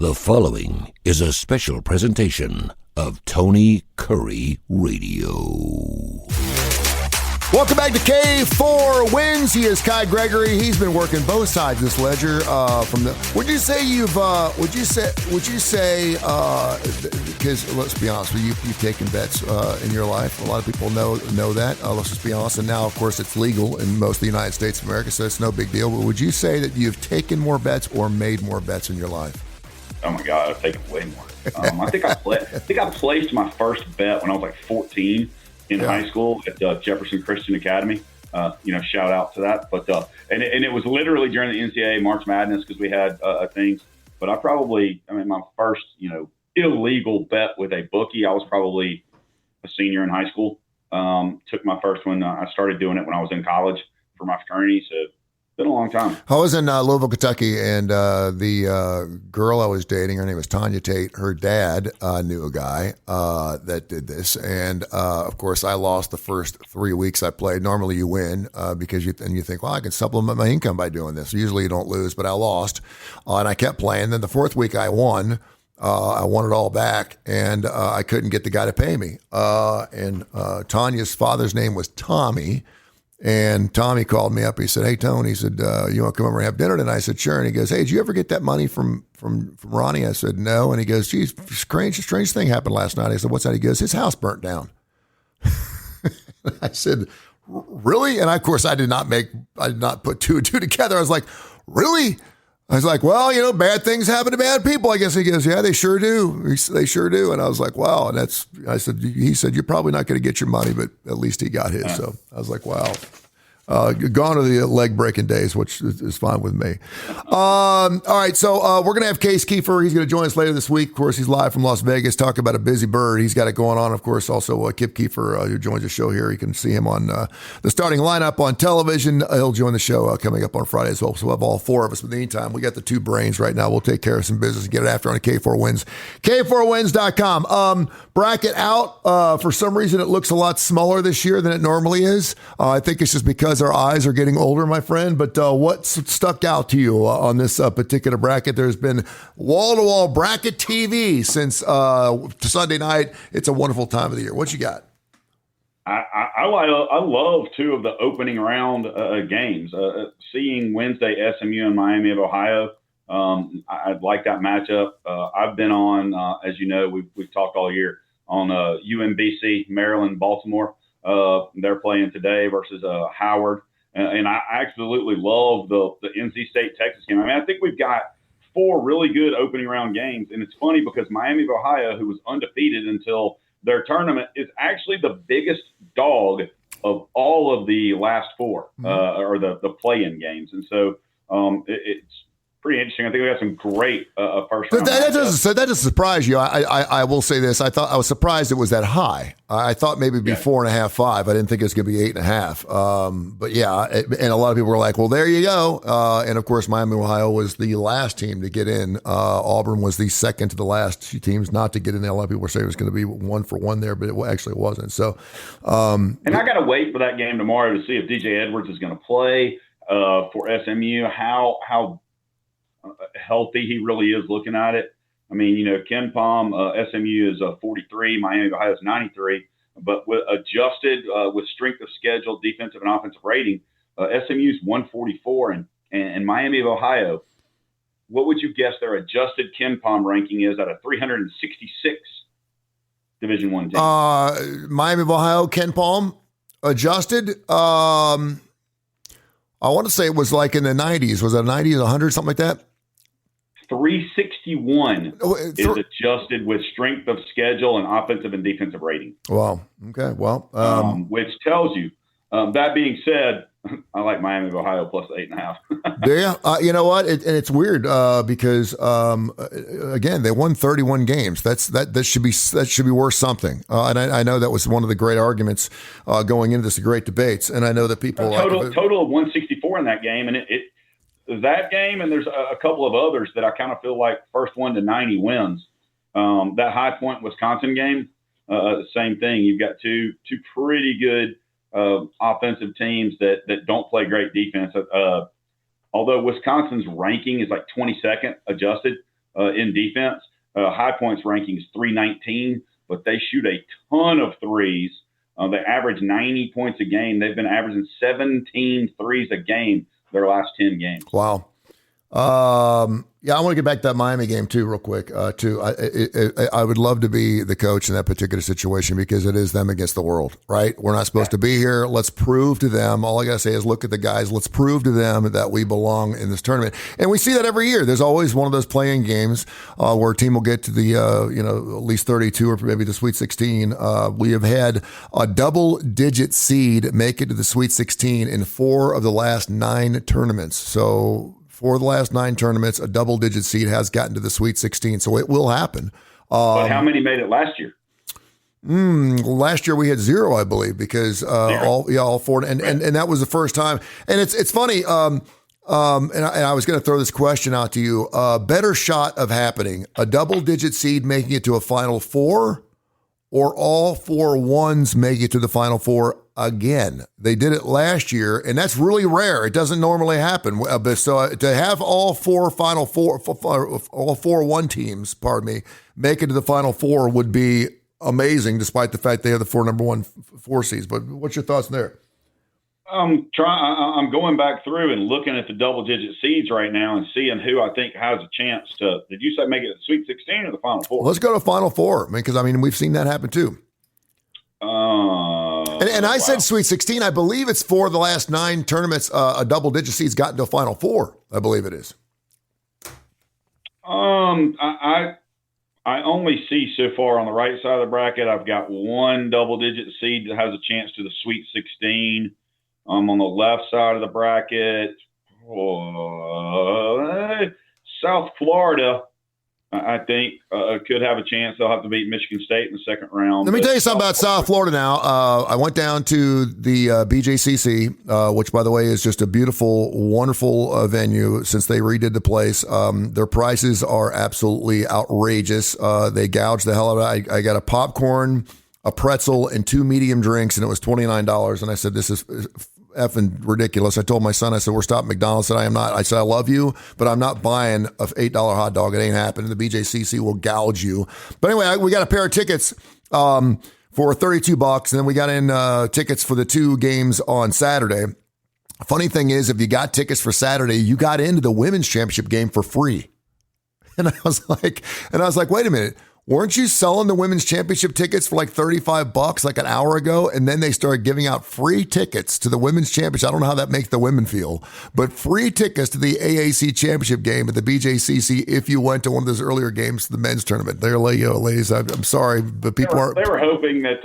The following is a special presentation of Tony Kurre Radio. Welcome back to K4Wins. He is Gregory. He's been working both sides of this ledger. Would you say because let's be honest with you, you've taken bets in your life. A lot of people know that. Let's just be honest. And now, of course, it's legal in most of the United States of America, so it's no big deal. But would you say that you've taken more bets or made more bets in your life? Oh my God, I've taken way more. I think I placed my first bet when I was like 14 in high school at Jefferson Christian Academy. Shout out to that. But and it was literally during the NCAA March Madness because we had things. But my first illegal bet with a bookie, I was probably a senior in high school. Took my first one. I started doing it when I was in college for my fraternity. So. Been a long time. I was in Louisville, Kentucky, and the girl I was dating, her name was Tanya Tate. Her dad knew a guy that did this, and of course, I lost the first 3 weeks I played. Normally, you win because you think, well, I can supplement my income by doing this. Usually, you don't lose, but I lost, and I kept playing. Then the fourth week, I won. I won it all back, and I couldn't get the guy to pay me. And Tanya's father's name was Tommy. And Tommy called me up. He said, "Hey, Tony," he said, "You want to come over and have dinner tonight?" I said, "Sure." And he goes, "Hey, did you ever get that money from Ronnie?" I said, "No." And he goes, "Geez, strange thing happened last night." I said, "What's that?" He goes, "His house burnt down." I said, "Really?" And of course, I did not put two and two together. I was like, "Really?" I was like, "Well, bad things happen to bad people, I guess." He goes, "Yeah, they sure do. They sure do." And I was like, "Wow." And he said, "You're probably not going to get your money, but at least he got his." So I was like, "Wow." Gone are the leg breaking days, which is fine with me. All right, so we're going to have Keefer. He's going to join us later this week. Of course, he's live from Las Vegas, talking about a busy bird. He's got it going on. Of course, also Keefer, who joins the show here. You can see him on the starting lineup on television. He'll join the show coming up on Friday as well. So we'll have all four of us. But in the meantime, we got the two brains right now. We'll take care of some business and get it after on K4Wins. K4Wins.com. Bracket out. For some reason, it looks a lot smaller this year than it normally is. I think it's just because our eyes are getting older, my friend. But what's stuck out to you on this particular bracket? There's been wall-to-wall bracket TV since Sunday night. It's a wonderful time of the year. What you got? I love two of the opening round games. Seeing Wednesday SMU and Miami of Ohio. I like that matchup. I've been on, as you know, we've talked all year on UMBC, Maryland, Baltimore. They're playing today versus Howard. And I absolutely love the NC State Texas game. I mean, I think we've got four really good opening round games. And it's funny because Miami of Ohio, who was undefeated until their tournament, is actually the biggest dog of all of the last four, or the play-in games. And so it's pretty interesting. I think we got some great first round. That doesn't surprise you. I will say this. I was surprised it was that high. I thought maybe it'd be 4.5, 5. I didn't think it was going to be 8.5. But yeah, and a lot of people were like, "Well, there you go." And of course, Miami, Ohio was the last team to get in. Auburn was the second to the last two teams not to get in. A lot of people were saying it was going to be 1-for-1 there, but it actually wasn't. So, and I got to wait for that game tomorrow to see if DJ Edwards is going to play for SMU. How healthy he really is looking at it. I mean, Ken Pom, SMU is 43, Miami, Ohio is 93, but adjusted with strength of schedule, defensive and offensive rating, SMU is 144, and Miami of Ohio, what would you guess their adjusted Ken Pom ranking is at a 366 Division I team? Miami of Ohio, Ken Pom, adjusted. I want to say it was like in the 90s. Was it 90s, 100, something like that? 361 is adjusted with strength of schedule and offensive and defensive rating. Wow. Okay. Well, which tells you, that being said, I like Miami of Ohio plus 8.5. Yeah. You know what? And it's weird because again, they won 31 games. That should be worth something. And I know that was one of the great arguments going into this, the great debates. And I know that people total of 164 in that game, and it that game, and there's a couple of others that I kind of feel like first 1 to 90 wins. That High Point Wisconsin game, same thing. You've got two pretty good offensive teams that don't play great defense. Although Wisconsin's ranking is like 22nd adjusted, in defense. High points ranking is 319, but they shoot a ton of threes. They average 90 points a game. They've been averaging 17 threes a game their last 10 games. Wow. Yeah, I want to get back to that Miami game too, real quick. I would love to be the coach in that particular situation because it is them against the world, right? We're not supposed to be here. Let's prove to them. All I gotta say is look at the guys. Let's prove to them that we belong in this tournament, and we see that every year. There's always one of those play-in games where a team will get to the at least 32 or maybe the Sweet 16. We have had a double-digit seed make it to the Sweet 16 in 4 of the last 9 tournaments. So. For the last 9 tournaments, a double-digit seed has gotten to the Sweet 16, so it will happen. But how many made it last year? Last year we had 0, I believe, because all 4, and that was the first time. And it's funny. And I was going to throw this question out to you: better shot of happening, a double-digit seed making it to a Final Four, or all 4 ones making it to the Final Four again? They did it last year, and that's really rare. It doesn't normally happen. So to have all 4 Final Four, all 4 one teams, make it to the Final Four would be amazing, despite the fact they have the 4 number 1 4 seeds. But what's your thoughts there? I'm going back through and looking at the double-digit seeds right now and seeing who I think has a chance to. Did you say make it to the Sweet 16 or the Final Four? Let's go to Final Four, because we've seen that happen too. And I said Sweet 16. I believe it's 4 of the last 9 tournaments. A double-digit seed's gotten to a Final Four. I believe it is. I only see so far on the right side of the bracket. I've got 1 double-digit seed that has a chance to the Sweet 16. On the left side of the bracket, South Florida, I think, could have a chance. They'll have to beat Michigan State in the second round. Let me tell you something about South Florida now. I went down to the BJCC, which, by the way, is just a beautiful, wonderful venue since they redid the place. Their prices are absolutely outrageous. They gouged the hell out of it. I got a popcorn, a pretzel, and 2 medium drinks, and it was $29. And I said, this is effing ridiculous. I told my son, I said, we're stopping McDonald's. I said, I am not. I said, I love you, but I'm not buying a $8 hot dog. It ain't happening. The BJCC will gouge you. But anyway, we got a pair of tickets for $32, and then we got in tickets for the 2 games on Saturday. Funny thing is, if you got tickets for Saturday, you got into the women's championship game for free. And I was like, wait a minute. Weren't you selling the women's championship tickets for like $35 like an hour ago? And then they started giving out free tickets to the women's championship. I don't know how that makes the women feel, but free tickets to the AAC championship game at the BJCC if you went to one of those earlier games to the men's tournament. They're like, ladies, I'm sorry, but people aren't. They were hoping that,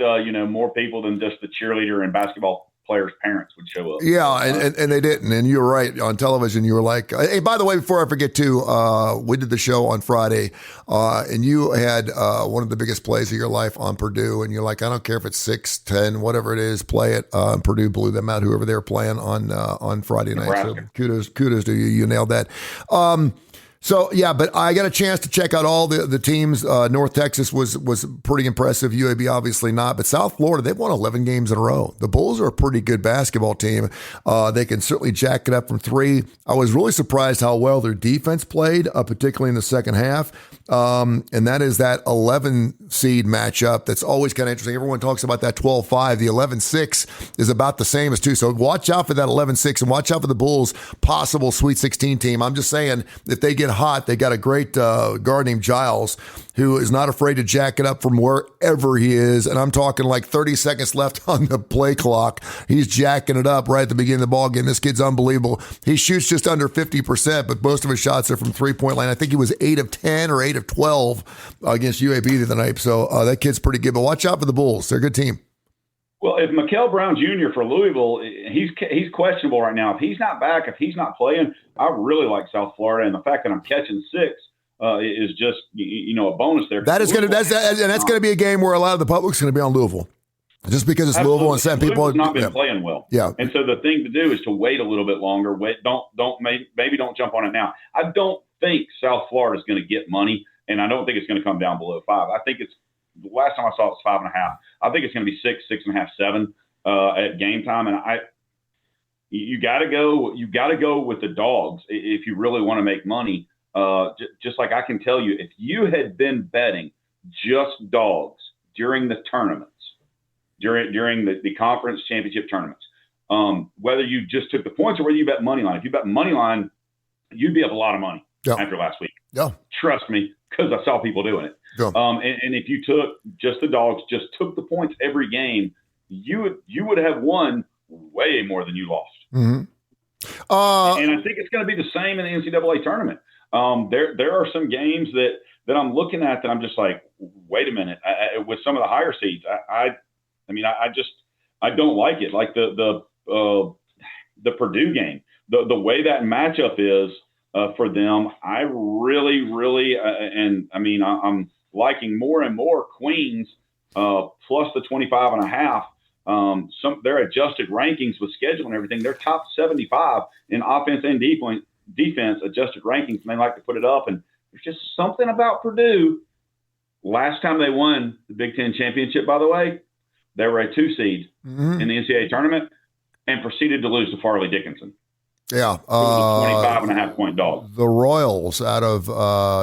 more people than just the cheerleader and basketball players' parents would show up. Yeah, and they didn't. And you were right. On television, you were like, hey, by the way, before I forget too, we did the show on Friday, and you had one of the biggest plays of your life on Purdue, and you're like, I don't care if it's 6, 10, whatever it is, play it. Purdue blew them out, whoever they were playing on Friday night. Nebraska. So kudos to you. You nailed that. So, yeah, but I got a chance to check out all the teams. North Texas was pretty impressive. UAB obviously not. But South Florida, they've won 11 games in a row. The Bulls are a pretty good basketball team. They can certainly jack it up from 3. I was really surprised how well their defense played, particularly in the second half. And that is that 11 seed matchup that's always kind of interesting. Everyone talks about that 12-5. The 11-6 is about the same as 2. So watch out for that 11-6 and watch out for the Bulls' possible Sweet 16 team. I'm just saying, if they get hot, they got a great guard named Giles who is not afraid to jack it up from wherever he is. And I'm talking like 30 seconds left on the play clock. He's jacking it up right at the beginning of the ball game. This kid's unbelievable. He shoots just under 50%, but most of his shots are from three-point line. I think he was 8 of 10 or 8 of 12 against UAB the other night. So that kid's pretty good. But watch out for the Bulls. They're a good team. Well, if Mikael Brown Jr. for Louisville, he's questionable right now. If he's not back, if he's not playing, I really like South Florida, and the fact that I'm catching 6 is just a bonus there. That's going to be a game where a lot of the public's going to be on Louisville, just because it's Louisville and some people have not been playing well. Yeah, and so the thing to do is to wait a little bit longer. Maybe don't jump on it now. I don't think South Florida is going to get money, and I don't think it's going to come down below 5. I think it's. The last time I saw it was 5.5. I think it's going to be 6, 6.5, 7 at game time. And you got to go with the dogs if you really want to make money. just like I can tell you, if you had been betting just dogs during the tournaments, during the conference championship tournaments, whether you just took the points or whether you bet money line. If you bet money line, you'd be up a lot of money after last week. Yeah. Trust me, because I saw people doing it. Yeah. And if you took just the dogs, just took the points every game, you would have won way more than you lost. Mm-hmm. And I think it's going to be the same in the NCAA tournament. There are some games that I'm looking at that I'm just like, wait a minute. With some of the higher seeds, I don't like it. Like the Purdue game, the way that matchup is for them, I really, and I mean, I'm liking more and more Queens plus the 25.5. Their adjusted rankings with schedule and everything, they're top 75 in offense and defense adjusted rankings, and they like to put it up. And there's just something about Purdue. Last time they won the Big Ten championship, by the way, they were a 2 seed in the NCAA tournament and proceeded to lose to Farley Dickinson. Yeah. 25.5 point dog. The Royals out of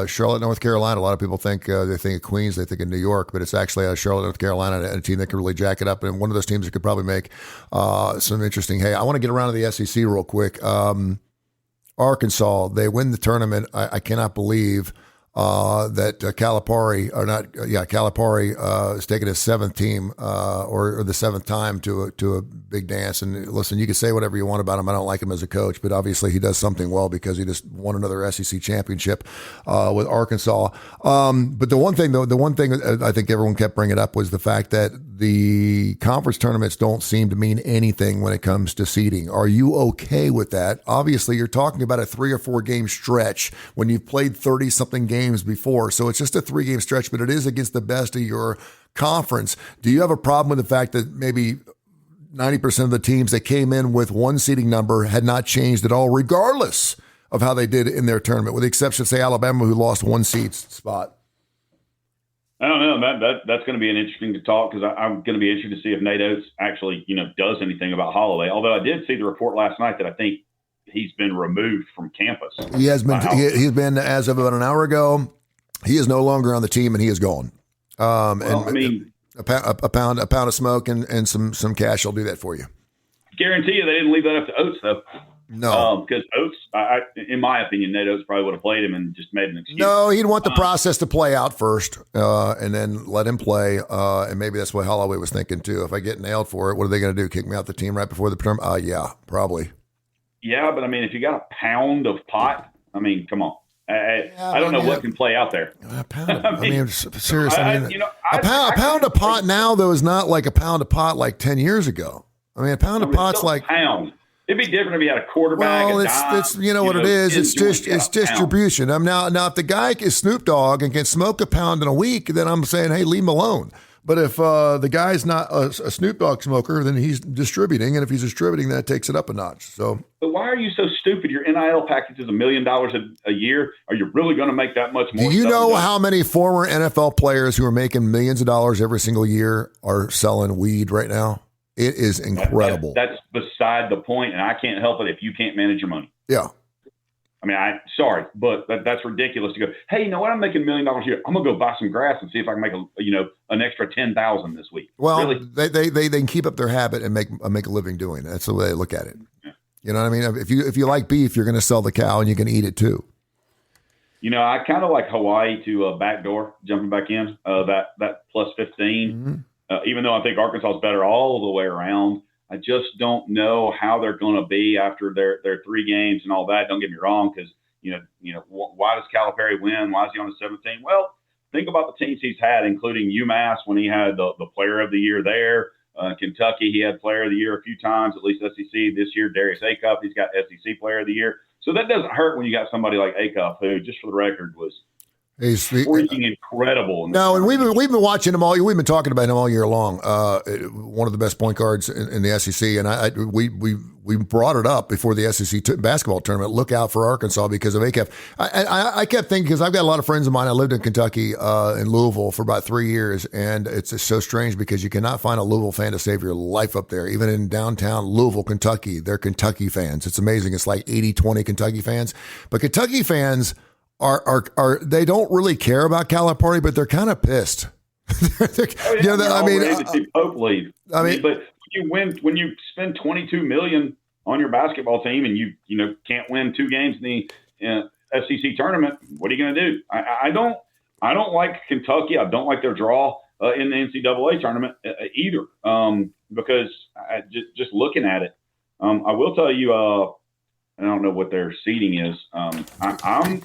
Charlotte, North Carolina. A lot of people think they think of Queens, they think of New York, but it's actually out of Charlotte, North Carolina, and a team that can really jack it up. And one of those teams that could probably make some interesting. Hey, I want to get around to the SEC real quick. Arkansas, they win the tournament. I cannot believe that Calipari is taking his 7th team or the 7th time to a big dance. And listen, you can say whatever you want about him. I don't like him as a coach, but obviously he does something well because he just won another SEC championship with Arkansas. But the one thing I think everyone kept bringing up was the fact that the conference tournaments don't seem to mean anything when it comes to seeding. Are you okay with that? Obviously, you're talking about a 3 or 4 game stretch when you've played 30 something games before. So it's just a 3 game stretch, but it is against the best of your conference. Do you have a problem with the fact that maybe 90% of the teams that came in with one seeding number had not changed at all, regardless of how they did in their tournament, with the exception of, say, Alabama, who lost 1 seed spot? I don't know. That's going to be an interesting to talk because I'm going to be interested to see if Nate Oates actually, does anything about Holloway. Although I did see the report last night that I think he's been removed from campus. He has been. He's been, as of about an hour ago. He is no longer on the team, and he is gone. A pound of smoke and some cash will do that for you. Guarantee you, they didn't leave that up to Oates though. No, because Oates, in my opinion, Nate Oates probably would have played him and just made an excuse. No, he'd want the process to play out first, and then let him play. And maybe that's what Holloway was thinking too. If I get nailed for it, what are they going to do? Kick me out the team right before the term? Yeah, probably. Yeah, but I mean, if you got a pound of pot, I mean, come on. I don't know what can play out there. A pound. Seriously. A pound of pot now, though, is not like a pound of pot like 10 years ago. I mean, a pound of pot's like a pound. It'd be different if you had a quarterback. Well, it's what it is. It's distribution. Now if the guy is Snoop Dogg and can smoke a pound in a week, then I'm saying, hey, leave him alone. But if the guy's not a Snoop Dogg smoker, then he's distributing, and if he's distributing, that takes it up a notch. So, but why are you so stupid? Your NIL package is $1 million a year. Are you really going to make that much more? Do you know how many former NFL players who are making millions of dollars every single year are selling weed right now? It is incredible. That's beside the point, and I can't help it if you can't manage your money. Yeah. I mean, sorry, but that's ridiculous to go, hey, you know what? I'm making $1 million a year. I'm going to go buy some grass and see if I can make an extra $10,000 this week. Well, really? they can keep up their habit and make a living doing it. That's the way they look at it. Yeah. You know what I mean? If you like beef, you're going to sell the cow and you can eat it too. I kind of like Hawaii to backdoor jumping back in that plus 15, even though I think Arkansas is better all the way around. I just don't know how they're going to be after their 3 games and all that. Don't get me wrong, because why does Calipari win? Why is he on the 17? Well, think about the teams he's had, including UMass when he had the Player of the Year there. Kentucky, he had Player of the Year a few times, at least SEC. This year, Darius Acuff, he's got SEC Player of the Year. So that doesn't hurt when you got somebody like Acuff, who, just for the record, was freaking incredible. No, and we've been watching him all. We've been talking about him all year long. One of the best point guards in the SEC, and we brought it up before the SEC basketball tournament. Look out for Arkansas because of Acuff. I kept thinking, because I've got a lot of friends of mine. I lived in Kentucky, in Louisville, for about 3 years, and it's just so strange because you cannot find a Louisville fan to save your life up there. Even in downtown Louisville, Kentucky, they're Kentucky fans. It's amazing. It's like 80-20 Kentucky fans, but Kentucky fans are they don't really care about Calipari, but they're kind of pissed. Ready to see Pope leave. But when you spend $22 million on your basketball team and you can't win 2 games in the SEC tournament, what are you going to do? I don't like Kentucky. I don't like their draw in the NCAA tournament either, because just looking at it, I will tell you, I don't know what their seeding is.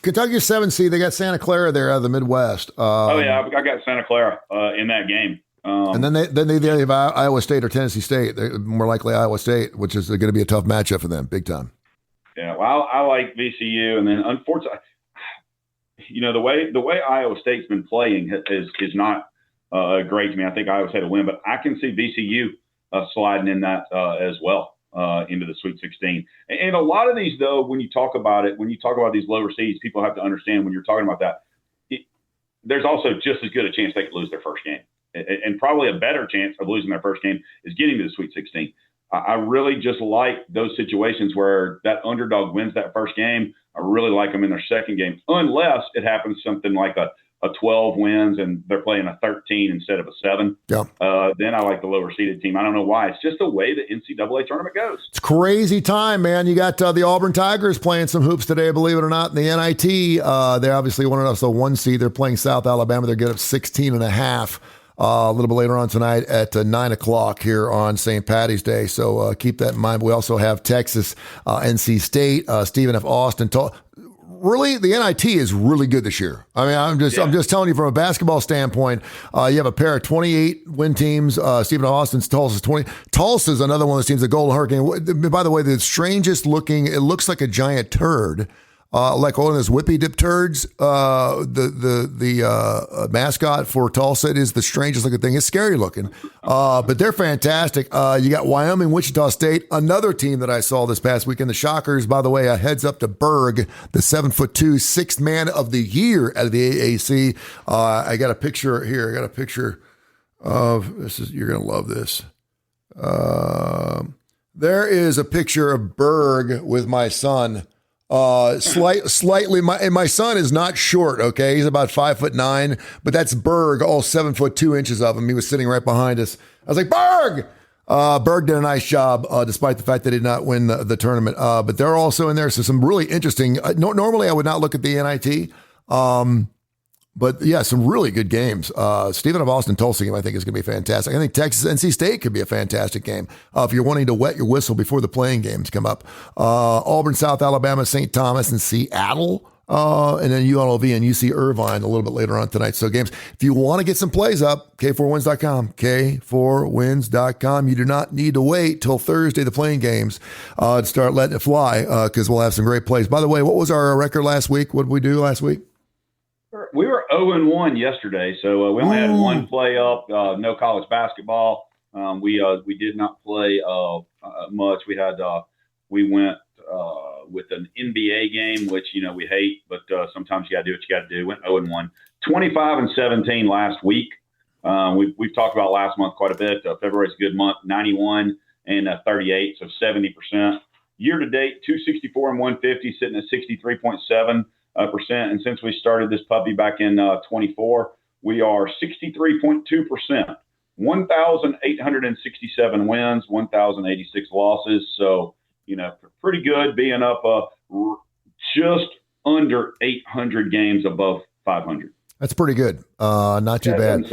Kentucky's 7 seed. They got Santa Clara there out of the Midwest. I got Santa Clara in that game. And then they have Iowa State or Tennessee State. They're more likely Iowa State, which is going to be a tough matchup for them, big time. Yeah, well, I like VCU, and then unfortunately, the way Iowa State's been playing is not great to me. I think Iowa State will win, but I can see VCU sliding in that as well into the Sweet 16. And a lot of these, though, when you talk about these lower seeds, people have to understand when you're talking about that, there's also just as good a chance they could lose their first game. And probably a better chance of losing their first game is getting to the Sweet 16. I really just like those situations where that underdog wins that first game. I really like them in their second game, unless it happens something like a 12 wins and they're playing a 13 instead of a 7. Yeah. Then I like the lower seeded team. I don't know why. It's just the way the NCAA tournament goes. It's crazy time, man. You got the Auburn Tigers playing some hoops today, believe it or not, in the NIT. They're obviously one of us, the 1 seed. They're playing South Alabama. They're getting up 16.5. A little bit later on tonight at 9 o'clock here on St. Patty's Day. So keep that in mind. We also have Texas, NC State, Stephen F. Austin. Really, the NIT is really good this year. I mean, I'm just telling you from a basketball standpoint, you have a pair of 28 win teams. Stephen F. Austin's Tulsa's 20. Tulsa's another one of those teams, the Golden Hurricane. By the way, the strangest looking, it looks like a giant turd. Like one of those whippy dip turds, the mascot for Tulsa, it is the strangest looking thing. It's scary looking, but they're fantastic. You got Wyoming, Wichita State, another team that I saw this past weekend. The Shockers, by the way, a heads up to Berg, the 7'2", 6th man of the year out of the AAC. I got a picture here. I got a picture of this. You're gonna love this. There is a picture of Berg with my son. Slightly, my son is not short. Okay. He's about 5'9", but that's Berg, all 7'2" of him. He was sitting right behind us. I was like, Berg! Berg did a nice job, despite the fact that he did not win the tournament. But they're also in there. So some really interesting, normally I would not look at the NIT. But yeah, some really good games. Stephen of Austin Tulsa game, I think, is going to be fantastic. I think Texas NC State could be a fantastic game if you're wanting to wet your whistle before the playing games come up. Auburn, South Alabama, St. Thomas, and Seattle. And then UNLV and UC Irvine a little bit later on tonight. So games, if you want to get some plays up, K4Wins.com, K4Wins.com. You do not need to wait till Thursday, the playing games, to start letting it fly, because we'll have some great plays. By the way, what was our record last week? What did we do last week? We were 0-1 yesterday, so we only had one play up. No college basketball. We did not play much. We went with an NBA game, which we hate, but sometimes you got to do what you got to do. Went 0-1, 25-17 last week. We've talked about last month quite a bit. February's a good month, 91 and 38, so 70%. Year to date, 264 and 150, sitting at 63.7%. And since we started this puppy back in 24, we are 63.2%, 1,867 wins, 1,086 losses. So, pretty good, being up just under 800 games above 500. That's pretty good. Not too bad.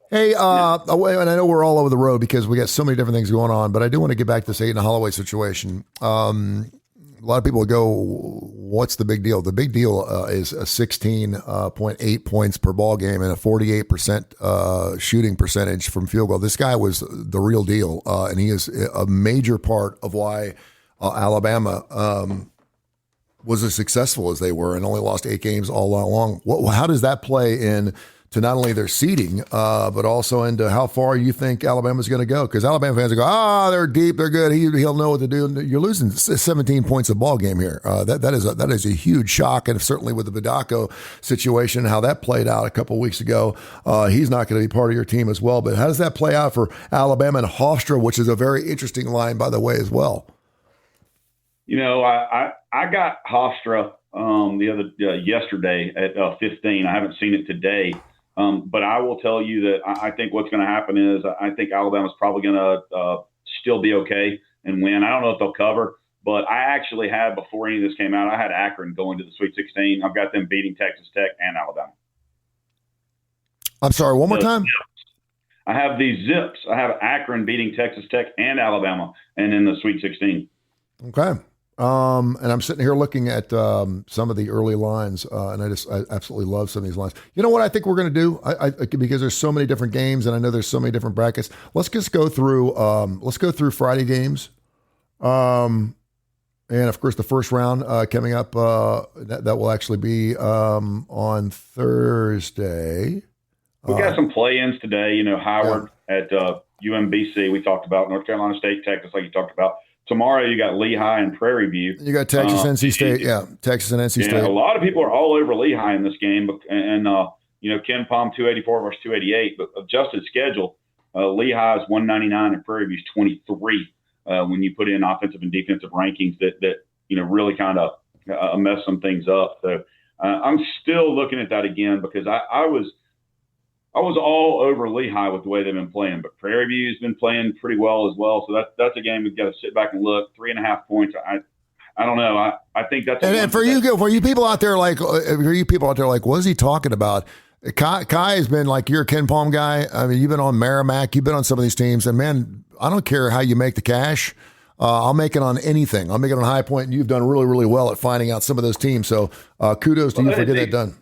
Hey, and I know we're all over the road because we got so many different things going on, but I do want to get back to this Aiden Holloway situation. A lot of people go, what's the big deal? The big deal is a 16.8 points per ball game and a 48% shooting percentage from field goal. This guy was the real deal, and he is a major part of why Alabama was as successful as they were and only lost 8 games all along. How does that play in to not only their seeding, but also into how far you think Alabama's going to go? Because Alabama fans will go, they're deep, they're good, he'll know what to do. You're losing 17 points a ball game here. That is a huge shock, and certainly with the Vidako situation, how that played out a couple of weeks ago, he's not going to be part of your team as well. But how does that play out for Alabama and Hofstra, which is a very interesting line, by the way, as well? I got Hofstra yesterday at 15. I haven't seen it today. But I will tell you that I think what's going to happen is I think Alabama's probably going to still be okay and win. I don't know if they'll cover, but I actually had, before any of this came out, I had Akron going to the Sweet 16. I've got them beating Texas Tech and Alabama. I'm sorry, one more time? I have these zips. I have Akron beating Texas Tech and Alabama and in the Sweet 16. Okay. And I'm sitting here looking at some of the early lines, and I absolutely love some of these lines. You know what I think we're going to do? I because there's so many different games, and I know there's so many different brackets. Let's just go through. Let's go through Friday games, and of course the first round coming up. That will actually be on Thursday. We got some play-ins today. You know, Howard at UMBC. We talked about North Carolina State, Texas, like you talked about. Tomorrow you got Lehigh and Prairie View. You got Texas, NC State. Yeah, Texas and NC State. A lot of people are all over Lehigh in this game, and Ken Palm 284 versus 288. But adjusted schedule, Lehigh is 199 and Prairie View is 23. When you put in offensive and defensive rankings, that really kind of mess some things up. So I'm still looking at that again because I was all over Lehigh with the way they've been playing, but Prairie View's been playing pretty well as well. So that's a game we've got to sit back and look. 3.5 points. I don't know. I think that's. And for you people out there, like, what is he talking about? Kai has been like, you're a Ken Palm guy. I mean, you've been on Merrimack, you've been on some of these teams, and man, I don't care how you make the cash. I'll make it on anything. I'll make it on High Point, and you've done really, really well at finding out some of those teams. So kudos to you for getting that done.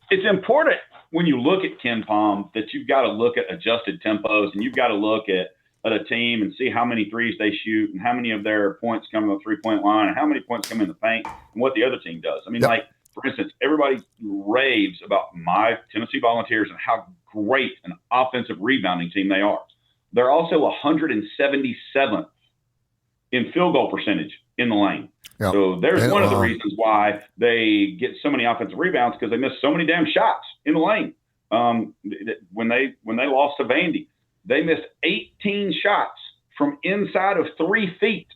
It's important when you look at Ken Palm that you've got to look at adjusted tempos, and you've got to look at a team and see how many threes they shoot and how many of their points come to the three-point line and how many points come in the paint and what the other team does. I mean, like, for instance, everybody raves about my Tennessee Volunteers and how great an offensive rebounding team they are. They're also 177th in field goal percentage in the lane. Yep. So there's one of the reasons why they get so many offensive rebounds, because they miss so many damn shots in the lane. When they lost to Vandy, they missed 18 shots from inside of 3 feet.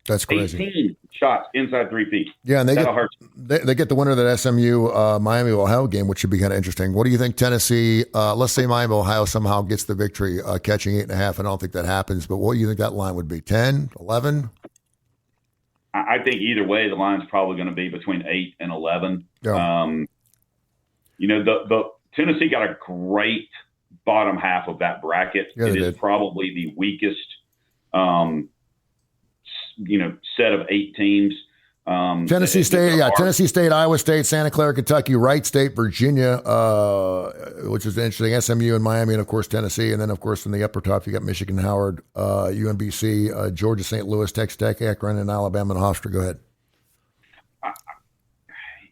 That's crazy. 18 shots inside 3 feet. Yeah, and they get the winner of that SMU Miami Ohio game, which should be kind of interesting. What do you think, Tennessee? Let's say Miami Ohio somehow gets the victory, catching 8.5. I don't think that happens, but what do you think that line would be? 10, 11? I think either way, the line's probably going to be between 8 and 11. Yeah. The Tennessee got a great bottom half of that bracket. Yeah, it is probably the weakest, set of 8 teams. Tennessee State, Tennessee State, Iowa State, Santa Clara, Kentucky, Wright State, Virginia, which is interesting, SMU and Miami, and of course Tennessee, and then of course in the upper top you got Michigan, Howard, UMBC, Georgia, St. Louis, Texas Tech, Akron, and Alabama and Hofstra. Go ahead.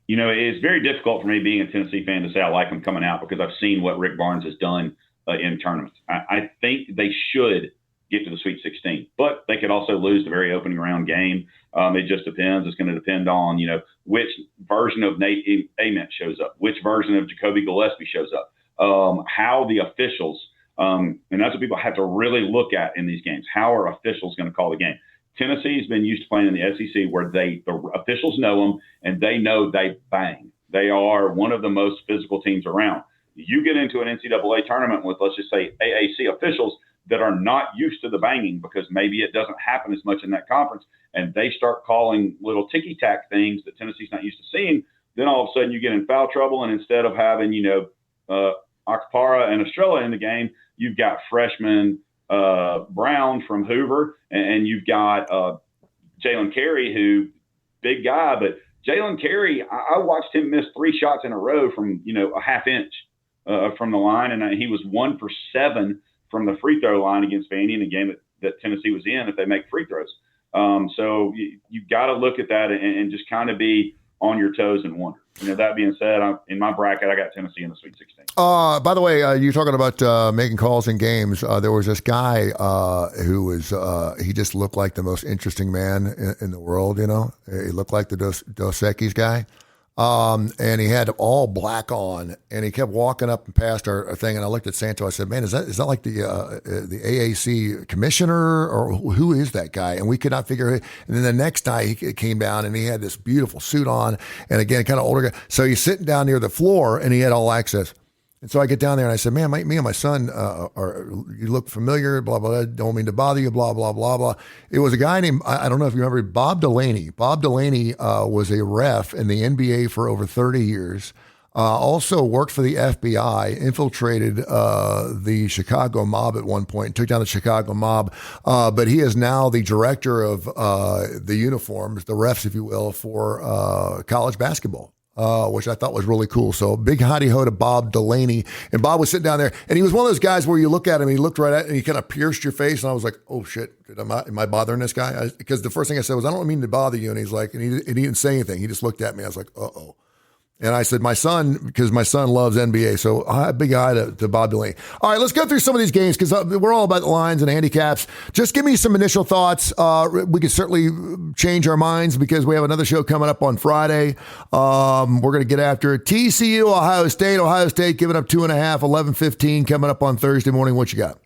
It's very difficult for me being a Tennessee fan to say I like them coming out, because I've seen what Rick Barnes has done in tournaments. I think they should get to the Sweet 16, but they could also lose the very opening round game. It just depends. It's going to depend on, which version of Nate Ament shows up, which version of Jacoby Gillespie shows up, how the officials, and that's what people have to really look at in these games. How are officials going to call the game? Tennessee's been used to playing in the SEC where the officials know them and they know they bang. They are one of the most physical teams around. You get into an NCAA tournament with, let's just say, AAC officials that are not used to the banging, because maybe it doesn't happen as much in that conference, and they start calling little ticky-tack things that Tennessee's not used to seeing. Then all of a sudden you get in foul trouble, and instead of having, Akpara and Estrella in the game, you've got freshman Brown from Hoover, and you've got Jalen Carey, who big guy, but Jalen Carey, I watched him miss 3 shots in a row from, a half inch from the line, and he was 1 for 7 from the free throw line against Vandy in a game that Tennessee was in if they make free throws. So you've got to look at that and just kind of be on your toes and wonder. That being said, in my bracket, I got Tennessee in the Sweet 16. By the way, you're talking about making calls in games. There was this guy who was he just looked like the most interesting man in the world. He looked like the Dos Equis guy. And he had all black on, and he kept walking up and past our thing. And I looked at Santo. I said, "Man, is that like the AAC commissioner, or who is that guy?" And we could not figure it. And then the next night he came down, and he had this beautiful suit on, and again, kind of older guy. So he's sitting down near the floor, and he had all access. And so I get down there and I said, "Man, me and my son you look familiar, blah, blah, blah, don't mean to bother you, blah, blah, blah, blah." It was a guy named, I don't know if you remember, Bob Delaney. Bob Delaney was a ref in the NBA for over 30 years. Also worked for the FBI, infiltrated the Chicago mob at one point, took down the Chicago mob. But he is now the director of the uniforms, the refs, if you will, for college basketball. Which I thought was really cool. So big howdy ho to Bob Delaney. And Bob was sitting down there, and he was one of those guys where you look at him, he looked right at it, and he kind of pierced your face. And I was like, "Oh shit, am I bothering this guy?" Because the first thing I said was, "I don't mean to bother you." And he's like, and he didn't say anything. He just looked at me. I was like, "Uh-oh." And I said, my son, because my son loves NBA, so a big hi to Bob Delaney. All right, let's go through some of these games, because we're all about the lines and handicaps. Just give me some initial thoughts. We can certainly change our minds, because we have another show coming up on Friday. We're going to get after it. TCU, Ohio State giving up 2.5, 11-15 coming up on Thursday morning. What you got?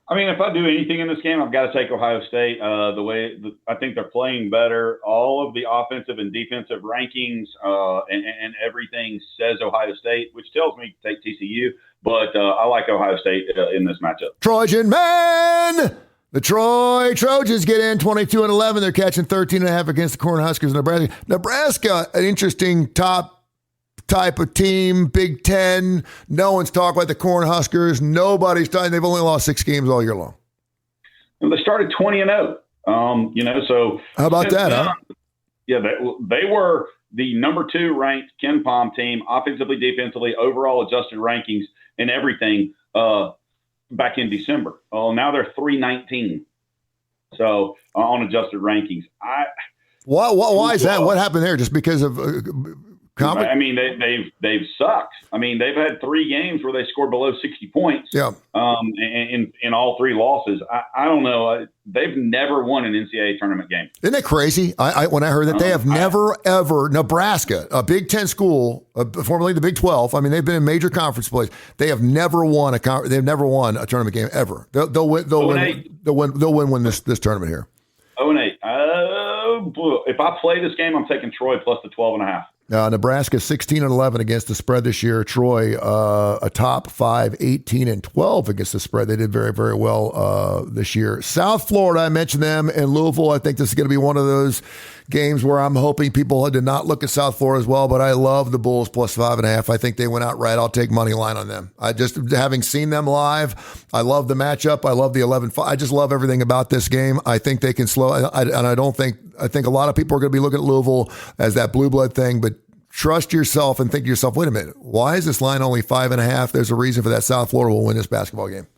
I mean, if I do anything in this game, I've got to take Ohio State. I think they're playing better. All of the offensive and defensive rankings and everything says Ohio State, which tells me to take TCU. But I like Ohio State in this matchup. Trojan man! The Troy Trojans get in 22-11. They're catching 13.5 against the Cornhuskers of Nebraska. Nebraska, an interesting top type of team, Big Ten. No one's talking about the Cornhuskers. Nobody's talking. They've only lost 6 games all year long. And they started 20-0. So how about that, huh? Yeah, they were the number 2 ranked Ken Pom team, offensively, defensively, overall adjusted rankings and everything back in December. Now they're 319. So on adjusted rankings, why is that? What happened there? Just because of I mean, they've sucked. I mean, they've had 3 games where they scored below 60 points. Yeah. In all 3 losses. I don't know. They've never won an NCAA tournament game. Isn't that crazy? When I heard that, they have never, ever, Nebraska, a Big Ten school, formerly the Big 12. I mean, they've been in major conference plays. They have never won a tournament game ever. They'll win this tournament here. 0-8. If I play this game, I'm taking Troy plus the 12.5. Nebraska 16-11 against the spread this year. Troy, a top 5, 18-12 against the spread. They did very, very well this year. South Florida, I mentioned them, and Louisville. I think this is going to be one of those games where I'm hoping people did not look at South Florida as well, but I love the Bulls plus 5.5. I think they went out right. I'll take money line on them. I just, having seen them live, I love the matchup. I love the 11-5. I just love everything about this game. I think they can slow, I think a lot of people are going to be looking at Louisville as that blue blood thing, but trust yourself and think to yourself, wait a minute, why is this line only 5.5? There's a reason for that. South Florida will win this basketball game.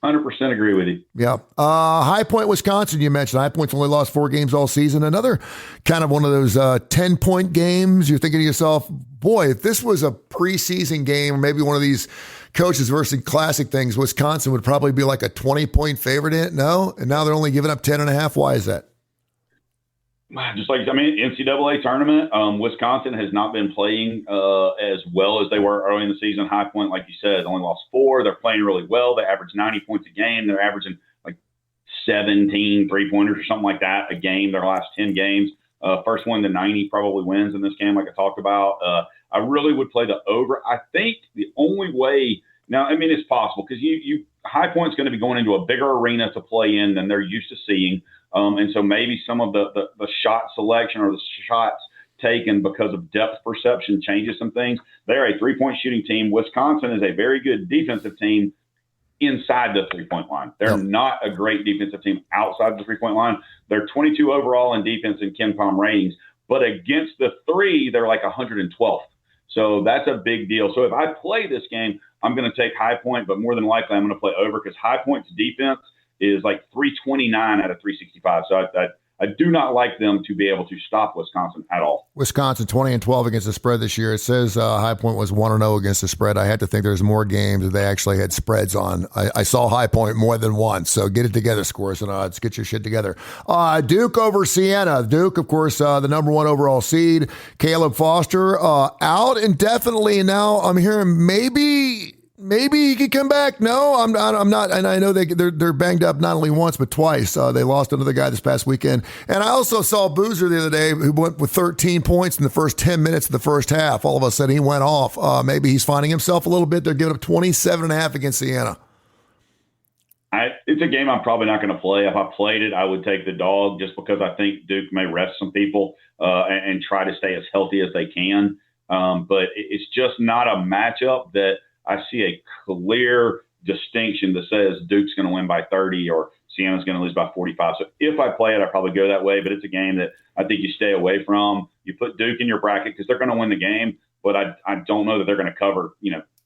100% agree with you. Yeah. High Point, Wisconsin, you mentioned. High Point's only lost 4 games all season. Another kind of one of those 10-point games. You're thinking to yourself, boy, if this was a preseason game, or maybe one of these coaches versus classic things, Wisconsin would probably be like a 20-point favorite in it. No? And now they're only giving up 10.5. Why is that? Just like, NCAA tournament, Wisconsin has not been playing as well as they were early in the season. High Point, like you said, only lost 4. They're playing really well. They average 90 points a game. They're averaging like 17 3-pointers or something like that a game, their last 10 games. First one to 90 probably wins in this game, like I talked about. I really would play the over. I think the only way – now, it's possible because High Point's going to be going into a bigger arena to play in than they're used to seeing. And so maybe some of the shot selection or the shots taken because of depth perception changes some things. They're a 3-point shooting team. Wisconsin is a very good defensive team inside the 3-point line. They're not a great defensive team outside the 3-point line. They're 22 overall in defense in Ken Pom ratings, but against the 3, they're like 112th. So that's a big deal. So if I play this game, I'm going to take High Point, but more than likely I'm going to play over because High Point's defense is like 329 out of 365. So I do not like them to be able to stop Wisconsin at all. Wisconsin 20-12 against the spread this year. It says High Point was 1-0 against the spread. I had to think there's more games that they actually had spreads on. I saw High Point more than once. So get it together, Scores and Odds. Get your shit together. Duke over Siena. Duke, of course, the number 1 overall seed. Caleb Foster out indefinitely. And now I'm hearing maybe he could come back. No, I'm not. And I know they're banged up not only once, but twice. They lost another guy this past weekend. And I also saw Boozer the other day who went with 13 points in the first 10 minutes of the first half. All of a sudden he went off. Maybe he's finding himself a little bit. They're giving up 27.5 against Siena. It's a game I'm probably not going to play. If I played it, I would take the dog just because I think Duke may rest some people and try to stay as healthy as they can. But it's just not a matchup that I see a clear distinction that says Duke's going to win by 30 or Siena's going to lose by 45. So if I play it, I probably go that way. But it's a game that I think you stay away from. You put Duke in your bracket because they're going to win the game, but I don't know that they're going to cover,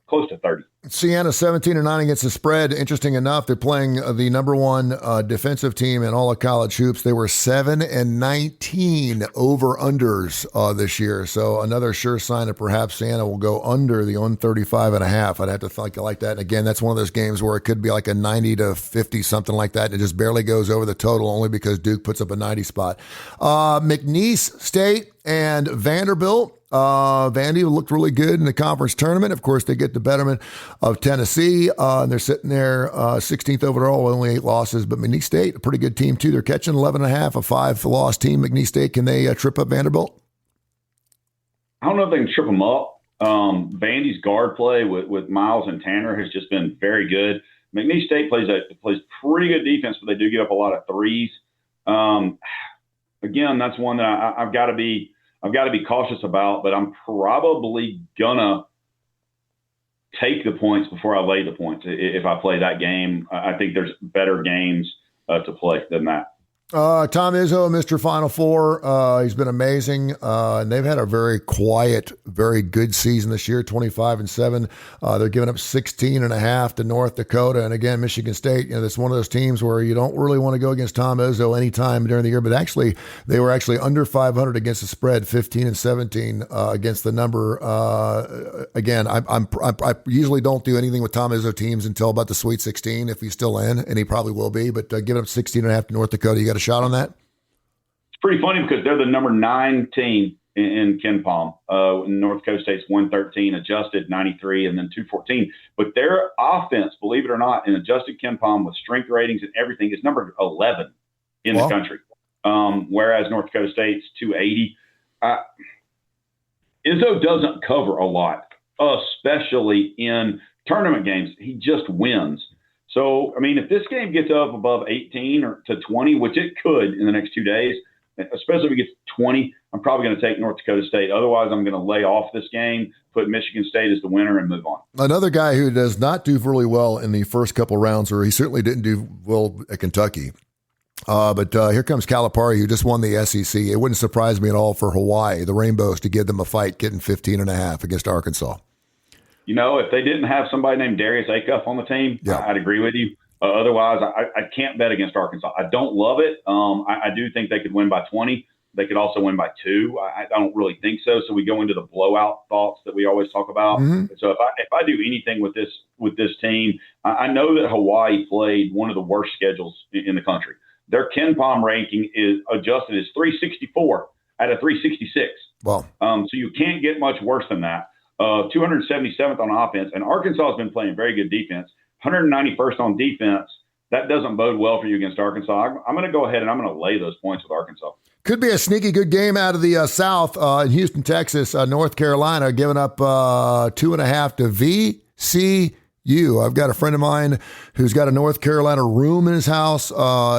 close to 30. Siena 17-9 against the spread. Interesting enough, they're playing the number 1 defensive team in all of college hoops. They were 7-19 over-unders this year. So another sure sign that perhaps Siena will go under the 135.5. I'd have to think like that. And again, that's one of those games where it could be like a 90-50, something like that. And it just barely goes over the total only because Duke puts up a 90 spot. McNeese State and Vanderbilt. Vandy looked really good in the conference tournament. Of course, they get the betterment of Tennessee, and they're sitting there 16th overall with only 8 losses. But McNeese State, a pretty good team, too. They're catching 11.5, a 5-loss team. McNeese State, can they trip up Vanderbilt? I don't know if they can trip them up. Vandy's guard play with Miles and Tanner has just been very good. McNeese State plays pretty good defense, but they do give up a lot of threes. Again, that's one that I've got to be cautious about, but I'm probably gonna take the points before I lay the points. If I play that game, I think there's better games to play than that. Tom Izzo, Mr. Final Four. He's been amazing. And they've had a very quiet, very good season this year, 25-7. They're giving up 16.5 to North Dakota. And again, Michigan State, that's one of those teams where you don't really want to go against Tom Izzo anytime during the year, but actually they were actually under 500 against the spread, 15-17 against the number. Again, I usually don't do anything with Tom Izzo teams until about the Sweet 16, if he's still in, and he probably will be, but giving up 16.5 to North Dakota, you got a shot on that? It's pretty funny because they're the number 9 team in Ken Palm. North Dakota State's 113, adjusted 93, and then 214. But their offense, believe it or not, in adjusted Ken Palm with strength ratings and everything is number 11 in the country. Whereas North Dakota State's 280. Izzo doesn't cover a lot, especially in tournament games. He just wins. So, I mean, if this game gets up above 18 or to 20, which it could in the next 2 days, especially if it gets 20, I'm probably going to take North Dakota State. Otherwise, I'm going to lay off this game, put Michigan State as the winner, and move on. Another guy who does not do really well in the first couple rounds, or he certainly didn't do well at Kentucky. But here comes Calipari, who just won the SEC. It wouldn't surprise me at all for Hawaii, the Rainbows, to give them a fight, getting 15.5 against Arkansas. If they didn't have somebody named Darius Acuff on the team, I'd agree with you. Otherwise, I can't bet against Arkansas. I don't love it. I do think they could win by 20. They could also win by 2. I don't really think so. So we go into the blowout thoughts that we always talk about. Mm-hmm. So if I do anything with this team, I know that Hawaii played one of the worst schedules in the country. Their Ken Palm ranking is adjusted as 364 out of 366. Wow. So you can't get much worse than that. 277th on offense, and Arkansas has been playing very good defense. 191st on defense. That doesn't bode well for you against Arkansas. I'm going to go ahead and I'm going to lay those points with Arkansas. Could be a sneaky good game out of the South in Houston, Texas. North Carolina giving up 2.5 to VCU. I've got a friend of mine who's got a North Carolina room in his house.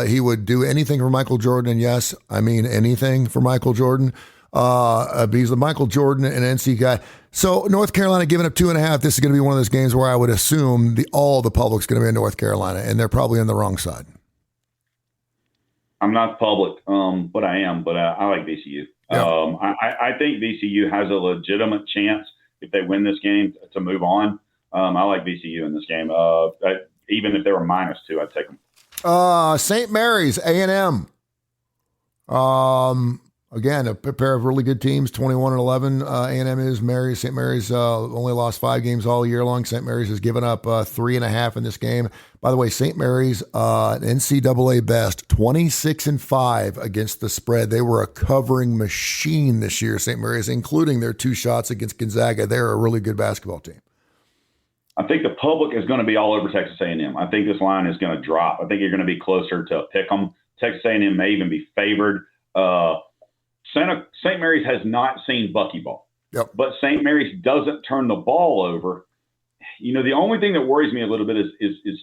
He would do anything for Michael Jordan, and yes, I mean anything for Michael Jordan. He's a Michael Jordan and NC guy. So North Carolina giving up 2.5. This is going to be one of those games where I would assume all the public's going to be in North Carolina, and they're probably on the wrong side. I'm not public, but I am. But I like VCU. Yeah. I think VCU has a legitimate chance if they win this game to move on. I like VCU in this game. Even if they were -2, I'd take them. St. Mary's, A&M. Again, a pair of really good teams, 21-11. A&M is Mary's. St. Mary's only lost 5 games all year long. St. Mary's has given up 3.5 in this game. By the way, St. Mary's, NCAA best, 26-5 against the spread. They were a covering machine this year, St. Mary's, including their 2 shots against Gonzaga. They're a really good basketball team. I think the public is going to be all over Texas A&M. I think this line is going to drop. I think you're going to be closer to pick 'em. Texas A&M may even be favored. St. Mary's has not seen buckyball, but St. Mary's doesn't turn the ball over. You know, the only thing that worries me a little bit is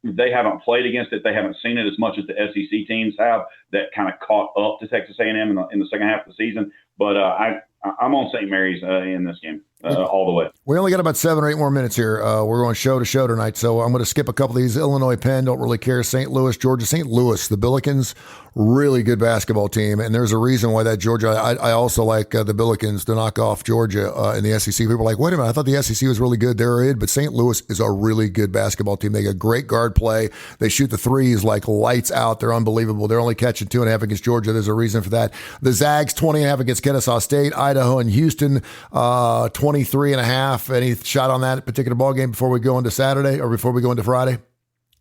they haven't played against it. They haven't seen it as much as the SEC teams have that kind of caught up to Texas A&M in the second half of the season. But I'm on St. Mary's in this game all the way. We only got about 7 or 8 more minutes here. We're going show to show tonight, so I'm going to skip a couple of these. Illinois, Penn, don't really care. St. Louis, Georgia. St. Louis, the Billikens, really good basketball team, and there's a reason why that Georgia. I also like the Billikens to knock off Georgia in the SEC. People are like, wait a minute, I thought the SEC was really good. They're it, but St. Louis is a really good basketball team. They got great guard play. They shoot the threes like lights out. They're unbelievable. They're only catching 2.5 against Georgia. There's a reason for that. The Zags, 20.5 against Kennesaw State. Idaho and Houston, 23.5. Any shot on that particular ball game before we go into Saturday or before we go into Friday?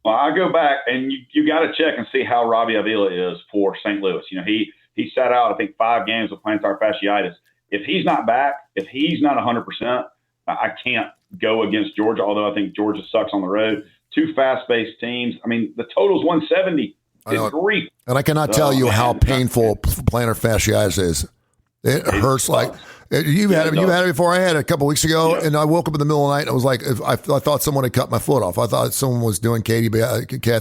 Well, I go back and you got to check and see how Robbie Avila is for St. Louis. You know, he sat out, I think, 5 games with plantar fasciitis. If he's not back, if he's not 100%, I can't go against Georgia, although I think Georgia sucks on the road. 2 fast-paced teams. I mean, the total's 170. It's grief. And I cannot tell you how painful plantar fasciitis is. It hurts like you had it before. I had it a couple weeks ago, and I woke up in the middle of the night and I was like, I thought someone had cut my foot off. I thought someone was doing Kathy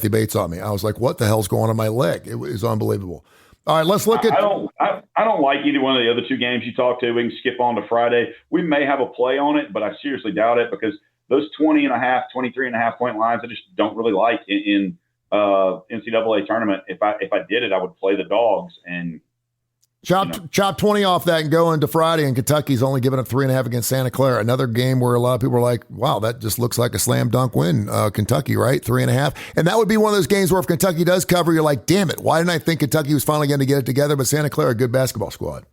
Bates on me. I was like, what the hell's going on in my leg? It was unbelievable. All right, let's look at. I don't like either one of the other 2 games you talked to. We can skip on to Friday. We may have a play on it, but I seriously doubt it because those 23.5 point lines I just don't really like in NCAA tournament. If I did it, I would play the dogs and. Chop 20 off that and go into Friday, and Kentucky's only giving up 3.5 against Santa Clara. Another game where a lot of people are like, wow, that just looks like a slam dunk win. Kentucky, right? 3.5. And that would be one of those games where if Kentucky does cover, you're like, damn it, why didn't I think Kentucky was finally going to get it together? But Santa Clara, a good basketball squad.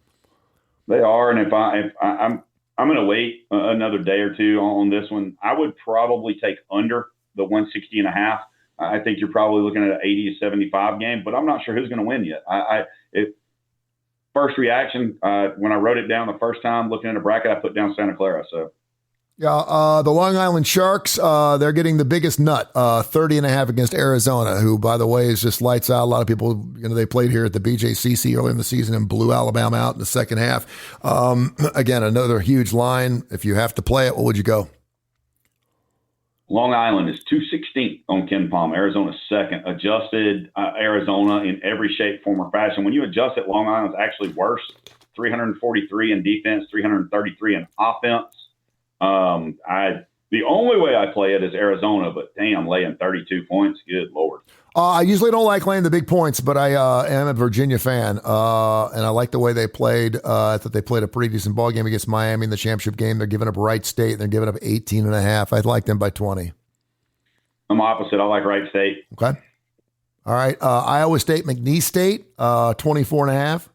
They are, and if I'm going to wait another day or 2 on this one, I would probably take under the 160.5. I think you're probably looking at an 80-75 game, but I'm not sure who's going to win yet. First reaction, when I wrote it down the first time, looking at a bracket, I put down Santa Clara. So, yeah, the Long Island Sharks, they're getting the biggest nut, 30.5 against Arizona, who, by the way, is just lights out. A lot of people, they played here at the BJCC early in the season and blew Alabama out in the second half. Again, another huge line. If you have to play it, what would you go? Long Island is 216th on Ken Palm. Arizona's second. Adjusted Arizona in every shape, form, or fashion. When you adjust it, Long Island's actually worse. 343 in defense, 333 in offense. The only way I play it is Arizona, but damn, laying 32 points. Good Lord. I usually don't like laying the big points, but I am a Virginia fan, and I like the way they played. I thought they played a pretty decent ball game against Miami in the championship game. They're giving up Wright State. They're giving up 18.5. I'd like them by 20. I'm opposite. I like Wright State. Okay. All right. Iowa State, McNeese State, 24.5.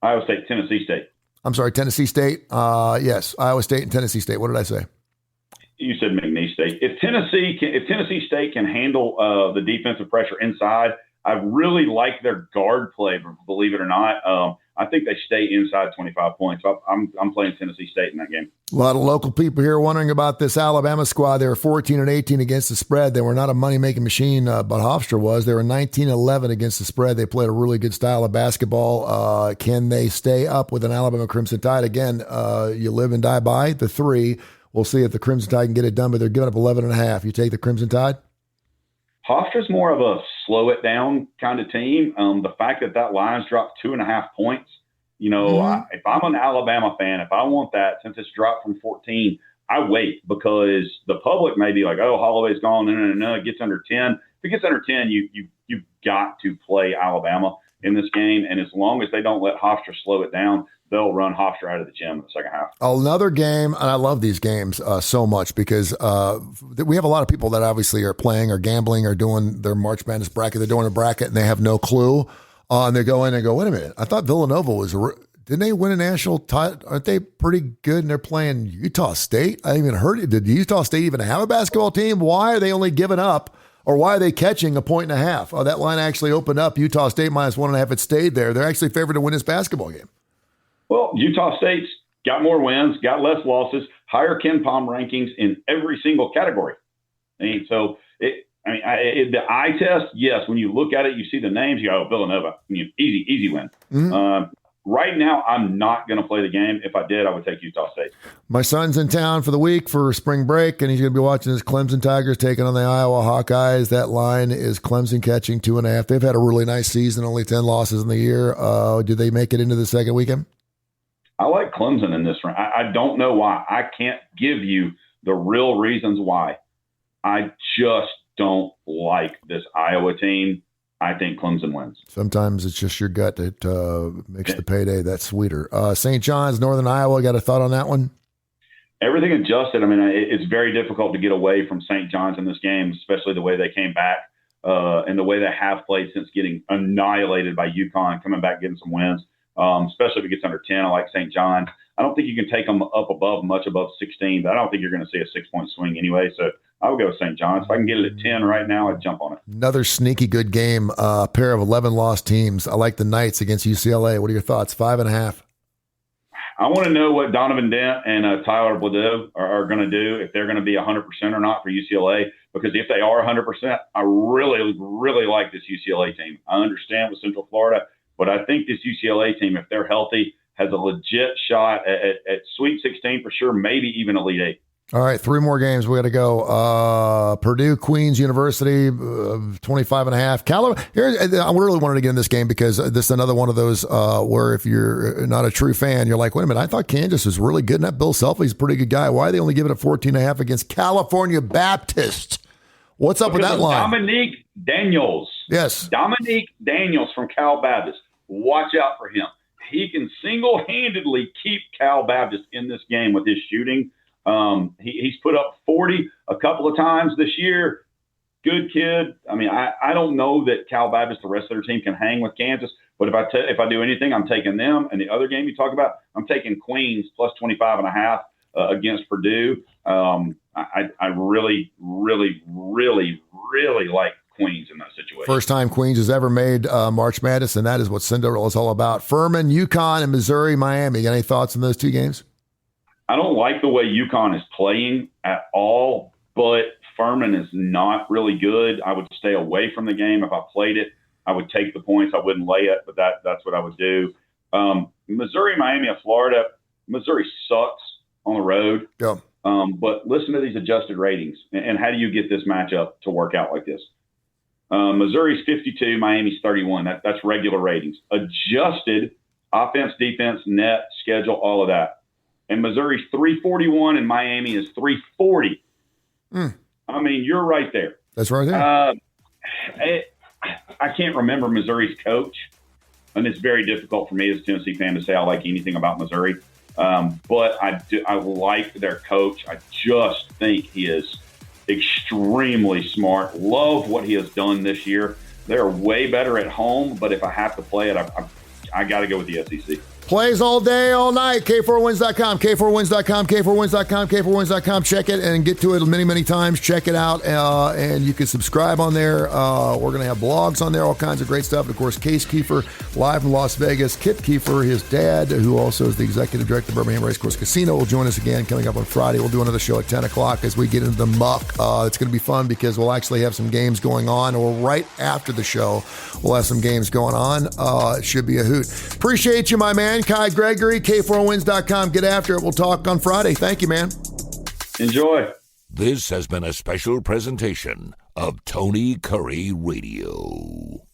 Iowa State, Tennessee State. I'm sorry, Tennessee State. Yes, Iowa State and Tennessee State. What did I say? You said McNeese State. If Tennessee State can handle the defensive pressure inside, I really like their guard play. Believe it or not, I think they stay inside 25 points. I'm playing Tennessee State in that game. A lot of local people here wondering about this Alabama squad. They were 14-18 against the spread. They were not a money-making machine, but Hofstra was. They were 19-11 against the spread. They played a really good style of basketball. Can they stay up with an Alabama Crimson Tide? Again, you live and die by the 3. We'll see if the Crimson Tide can get it done, but they're giving up 11.5. You take the Crimson Tide? Hofstra's more of a slow it down kind of team. The fact that line's dropped 2.5 points, if I'm an Alabama fan, if I want that, since it's dropped from 14, I wait because the public may be like, oh, Holloway's gone. No, it gets under 10. If it gets under 10, you've got to play Alabama in this game. And as long as they don't let Hofstra slow it down, they'll run Hofstra out of the gym in the second half. Another game, and I love these games so much because we have a lot of people that obviously are playing or gambling or doing their March Madness bracket. They're doing a bracket and they have no clue. And they go in and go, wait a minute, I thought Villanova was, didn't they win a national title? Aren't they pretty good? And they're playing Utah State. I even heard it. Did Utah State even have a basketball team? Why are they only giving up, or why are they catching 1.5 points? Oh, that line actually opened up. Utah State -1.5. It stayed there. They're actually favored to win this basketball game. Well, Utah State's got more wins, got less losses, higher Ken Palm rankings in every single category. The eye test, yes, when you look at it, you see the names, you go, Villanova, easy win. Mm-hmm. Right now, I'm not going to play the game. If I did, I would take Utah State. My son's in town for the week for spring break, and he's going to be watching his Clemson Tigers taking on the Iowa Hawkeyes. That line is Clemson catching 2.5. They've had a really nice season, only 10 losses in the year. Do they make it into the second weekend? I like Clemson in this round. I don't know why. I can't give you the real reasons why. I just don't like this Iowa team. I think Clemson wins. Sometimes it's just your gut that makes the payday that sweeter. St. John's, Northern Iowa, got a thought on that one? Everything adjusted. I mean, it's very difficult to get away from St. John's in this game, especially the way they came back and the way they have played since getting annihilated by UConn, coming back, getting some wins, especially if it gets under 10. I like St. John's. I don't think you can take them up much above 16, but I don't think you're going to see a 6-point swing anyway. So I would go with St. John's. If I can get it at 10 right now, I'd jump on it. Another sneaky good game, a pair of 11 lost teams. I like the Knights against UCLA. What are your thoughts? 5.5. I want to know what Donovan Dent and Tyler Bladeau are going to do, if they're going to be 100% or not for UCLA, because if they are 100%, I really, really like this UCLA team. I understand with Central Florida, but I think this UCLA team, if they're healthy, has a legit shot at Sweet 16 for sure, maybe even Elite 8. All right, 3 more games. We got to go. Purdue, Queens University, 25.5. I really wanted to get in this game because this is another one of those where if you're not a true fan, you're like, wait a minute, I thought Kansas was really good, and that Bill Selfie's a pretty good guy. Why are they only giving it 14.5 against California Baptist? What's up with that line? Dominique Daniels. Yes. Dominique Daniels from Cal Baptist. Watch out for him. He can single-handedly keep Cal Baptist in this game with his shooting. He's put up 40 a couple of times this year. Good kid. I mean, I don't know that Cal Baptist, the rest of their team, can hang with Kansas. But if I do anything, I'm taking them. And the other game you talk about, I'm taking Queens plus 25.5 against Purdue. I really, really, really, really like Queens in that situation. First time Queens has ever made March Madness, and that is what Cinderella is all about. Furman, UConn, and Missouri, Miami. Got any thoughts on those 2 games? I don't like the way UConn is playing at all, but Furman is not really good. I would stay away from the game. If I played it, I would take the points. I wouldn't lay it, but that's what I would do. Missouri, Miami, of Florida. Missouri sucks on the road. Yeah. But listen to these adjusted ratings, and how do you get this matchup to work out like this? Missouri's 52, Miami's 31. That's regular ratings. Adjusted offense, defense, net, schedule, all of that. And Missouri's 341 and Miami is 340. I mean, you're right there. That's right there. I can't remember Missouri's coach, and it's very difficult for me as a Tennessee fan to say I like anything about Missouri. But I like their coach. I just think he is extremely smart. Love what he has done this year. They're way better at home, but if I have to play it, I got to go with the SEC. Plays all day, all night. K4Wins.com, K4Wins.com, K4Wins.com, K4Wins.com. Check it and get to it many, many times. Check it out, and you can subscribe on there. We're going to have blogs on there, all kinds of great stuff. And of course, Case Keefer, live from Las Vegas. Kip Keefer, his dad, who also is the executive director of Birmingham Racecourse Casino, will join us again coming up on Friday. We'll do another show at 10 o'clock as we get into the muck. It's going to be fun because we'll actually have some games going on, or right after the show, we'll have some games going on. It should be a hoot. Appreciate you, my man. Gregory, K4Wins.com. Get after it. We'll talk on Friday. Thank you, man. Enjoy. This has been a special presentation of Tony Curry Radio.